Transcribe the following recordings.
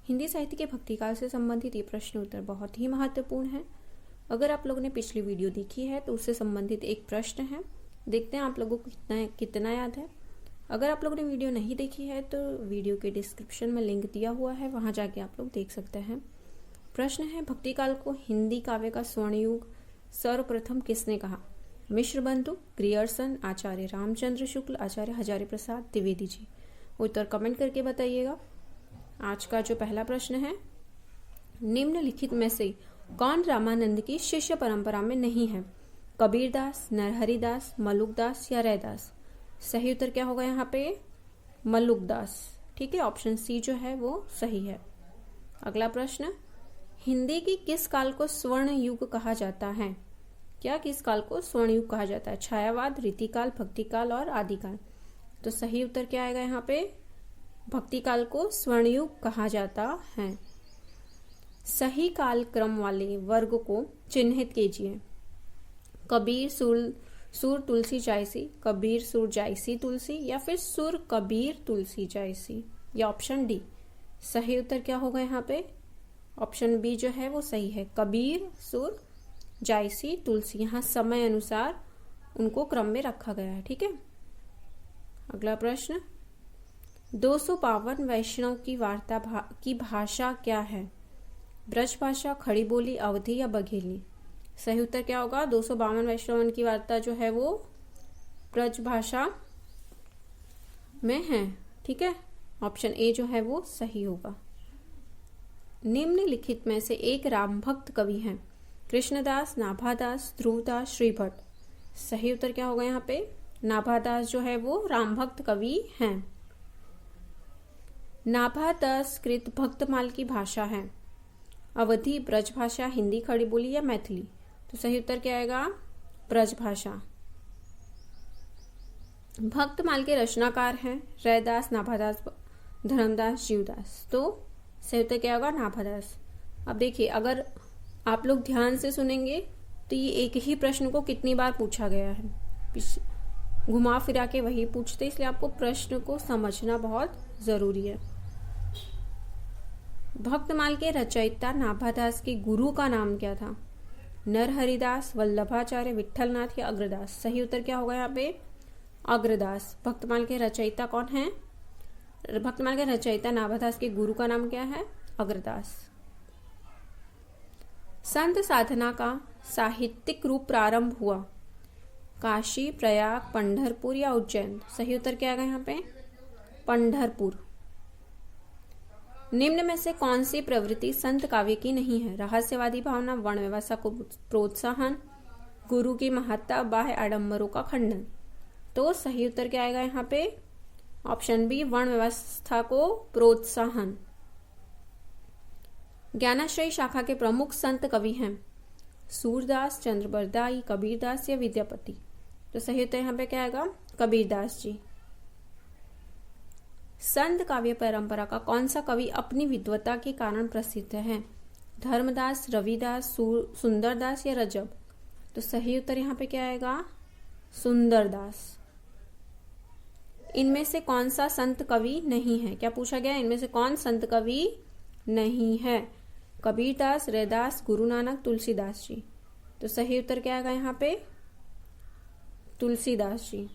हिंदी साहित्य के भक्तिकाल से संबंधित ये प्रश्न उत्तर बहुत ही महत्वपूर्ण है। अगर आप लोगों ने पिछली वीडियो देखी है तो उससे संबंधित एक प्रश्न है, देखते हैं आप लोगों को कितना याद है। अगर आप लोगों ने वीडियो नहीं देखी है तो वीडियो के डिस्क्रिप्शन में लिंक दिया हुआ है, वहां जाके आप लोग देख सकते हैं। प्रश्न है, भक्तिकाल को हिंदी काव्य का स्वर्णयुग सर्वप्रथम किसने कहा? मिश्र बंधु, ग्रियर्सन, आचार्य रामचंद्र शुक्ल, आचार्य हजारी प्रसाद द्विवेदी जी। उत्तर कमेंट करके बताइएगा। आज का जो पहला प्रश्न है, निम्नलिखित में से कौन रामानंद की शिष्य परंपरा में नहीं है? कबीरदास, नरहरिदास, मलुकदास या रैदास? सही उत्तर क्या होगा यहाँ पे? मलुकदास। ठीक है, ऑप्शन सी जो है वो सही है। अगला प्रश्न, हिंदी की किस काल को स्वर्ण युग कहा जाता है? क्या किस काल को स्वर्ण युग कहा जाता है? छायावाद, रीतिकाल, भक्तिकाल और आदिकाल? तो सही उत्तर क्या आएगा यहाँ पे? भक्तिकाल को स्वर्ण युग कहा जाता है। सही काल क्रम वाले वर्ग को चिन्हित कीजिए। कबीर सुर तुलसी जायसी, कबीर सुर जायसी तुलसी या फिर सुर कबीर तुलसी जायसी, या ऑप्शन डी? सही उत्तर क्या होगा यहाँ पे? ऑप्शन बी जो है वो सही है, कबीर सुर जायसी तुलसी। यहाँ समय अनुसार उनको क्रम में रखा गया है। ठीक है। अगला प्रश्न, 252 वैष्णव की वार्ता की भाषा क्या है? ब्रज भाषा, खड़ी बोली, अवधी या बघेली? सही उत्तर क्या होगा? 252 वैष्णव की वार्ता जो है वो ब्रज भाषा में है। ठीक है, ऑप्शन ए जो है वो सही होगा। निम्नलिखित में से एक राम भक्त कवि हैं? कृष्णदास, नाभादास, ध्रुवदास, श्रीभट्ट? सही उत्तर क्या होगा यहाँ पे? नाभादास जो है वो राम भक्त कवि हैं। नाभादास कृत भक्तमाल की भाषा है? अवधी, ब्रज भाषा, हिंदी, खड़ी बोली या मैथिली? तो सही उत्तर क्या आएगा? ब्रज भाषा। भक्तमाल के रचनाकार हैं रैदास, नाभादास, धर्मदास, जीवदास? तो सही उत्तर क्या होगा? नाभादास। अब देखिए, अगर आप लोग ध्यान से सुनेंगे तो ये एक ही प्रश्न को कितनी बार पूछा गया है, घुमा फिरा के वही पूछते, इसलिए आपको प्रश्न को समझना बहुत जरूरी है। भक्तमाल के रचयिता नाभादास के गुरु का नाम क्या था? नरहरिदास, वल्लभाचार्य, विठलनाथ या अग्रदास? सही उत्तर क्या होगा यहाँ पे? अग्रदास। भक्तमाल के रचयिता कौन है? भक्तमाल के रचयिता नाभादास के गुरु का नाम क्या है? अग्रदास। संत साधना का साहित्यिक रूप प्रारंभ हुआ? काशी, प्रयाग, पंढरपुर या उज्जैन? सही उत्तर क्या आएगा यहाँ पे? पंढरपुर। निम्न में से कौन सी प्रवृत्ति संत काव्य की नहीं है? रहस्यवादी भावना, वर्ण व्यवस्था को प्रोत्साहन, गुरु की महत्ता, बाह्य आडंबरों का खंडन? तो सही उत्तर क्या आएगा यहाँ पे? ऑप्शन बी, वर्ण व्यवस्था को प्रोत्साहन। ज्ञानाश्रयी शाखा के प्रमुख संत कवि हैं? सूरदास, चंद्रबरदाई, कबीरदास या विद्यापति? तो सही उत्तर यहाँ पे क्या आएगा? कबीरदास जी। संत काव्य परंपरा का कौन सा कवि अपनी विद्वता के कारण प्रसिद्ध है? धर्मदास, रविदास, सुंदरदास या रजब? तो सही उत्तर यहाँ पे क्या आएगा? सुंदरदास। इनमें से कौन सा संत कवि नहीं है? क्या पूछा गया? इनमें से कौन संत कवि नहीं है? कबीरदास, रैदास, गुरु नानक, तुलसीदास जी? तो सही उत्तर क्या आएगा यहाँ पे? तुलसीदास जी।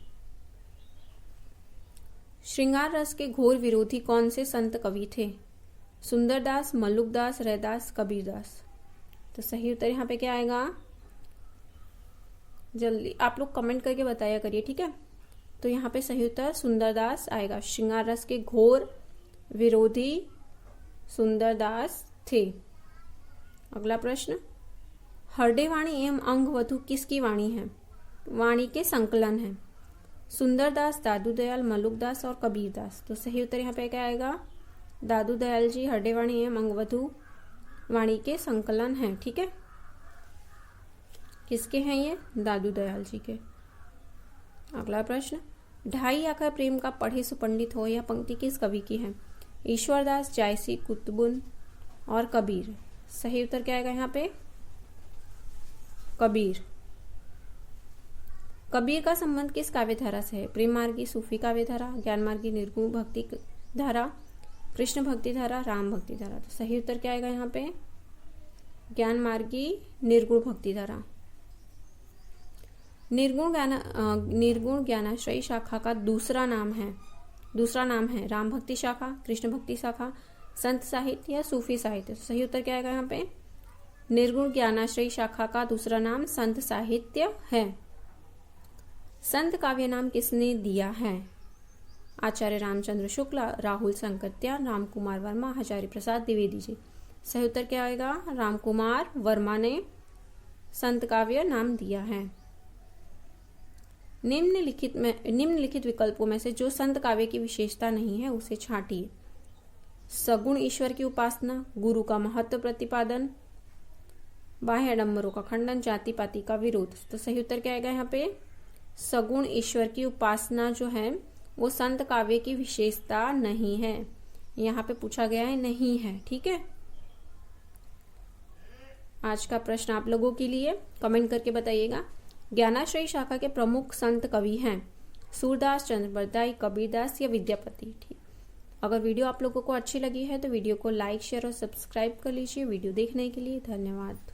श्रृंगार रस के घोर विरोधी कौन से संत कवि थे? सुंदरदास, मलुकदास, रैदास, कबीरदास? तो सही उत्तर यहाँ पे क्या आएगा? जल्दी आप लोग कमेंट करके बताया करिए। ठीक है, तो यहाँ पे सही उत्तर सुंदरदास आएगा। श्रृंगार रस के घोर विरोधी सुंदरदास थे। अगला प्रश्न, हरडे वाणी एवं अंगवधु किसकी वाणी है? वाणी के संकलन है? सुंदरदास, दादू दयाल, मलुकदास और कबीरदास? तो सही उत्तर यहाँ पे क्या आएगा? दादू दयाल जी हरडे वाणी एवं अंगवधु वाणी के संकलन है। ठीक है, किसके हैं ये? दादू दयाल जी के। अगला प्रश्न, ढाई आकर प्रेम का पढ़े सुपंडित हो यह पंक्ति किस कवि की है? ईश्वरदास, जायसी, कुतुबुन और कबीर? सही उत्तर क्या आएगा यहाँ पे? कबीर। कबीर का संबंध किस काव्य धारा से है? प्रेम मार्गी सूफी काव्य धारा, ज्ञान मार्गी निर्गुण भक्ति धारा, कृष्ण भक्ति धारा, राम भक्ति धारा। तो सही उत्तर क्या आएगा यहाँ पे? ज्ञान मार्गी निर्गुण भक्ति धारा। निर्गुण ज्ञानाश्रयी शाखा का दूसरा नाम है राम भक्ति शाखा, कृष्ण भक्ति शाखा, संत साहित्य या सूफी साहित्य। तो सही उत्तर क्या आएगा यहाँ पे? निर्गुण ज्ञानाश्रयी शाखा का दूसरा नाम संत साहित्य है। संत काव्य नाम किसने दिया है? आचार्य रामचंद्र शुक्ला, राहुल संकत्या, राम कुमार वर्मा, आचार्य प्रसाद द्विवेदी जी। सही उत्तर क्या आएगा? राम कुमार वर्मा ने संत काव्य नाम दिया है। निम्नलिखित विकल्पों में से जो संत काव्य की विशेषता नहीं है उसे छांटिए। सगुण ईश्वर की उपासना, गुरु का महत्व प्रतिपादन, बाह्य आडंबरों का खंडन, जाति पाति का विरोध। तो सही उत्तर क्या आएगा यहाँ पे? सगुण ईश्वर की उपासना जो है वो संत काव्य की विशेषता नहीं है। यहाँ पे पूछा गया है नहीं है, ठीक है। आज का प्रश्न आप लोगों के लिए, कमेंट करके बताइएगा। ज्ञानाश्रयी शाखा के प्रमुख संत कवि हैं सूरदास, चंद्रबरदाई, कबीरदास या विद्यापति। ठीक, अगर वीडियो आप लोगों को अच्छी लगी है तो वीडियो को लाइक, शेयर और सब्सक्राइब कर लीजिए। वीडियो देखने के लिए धन्यवाद।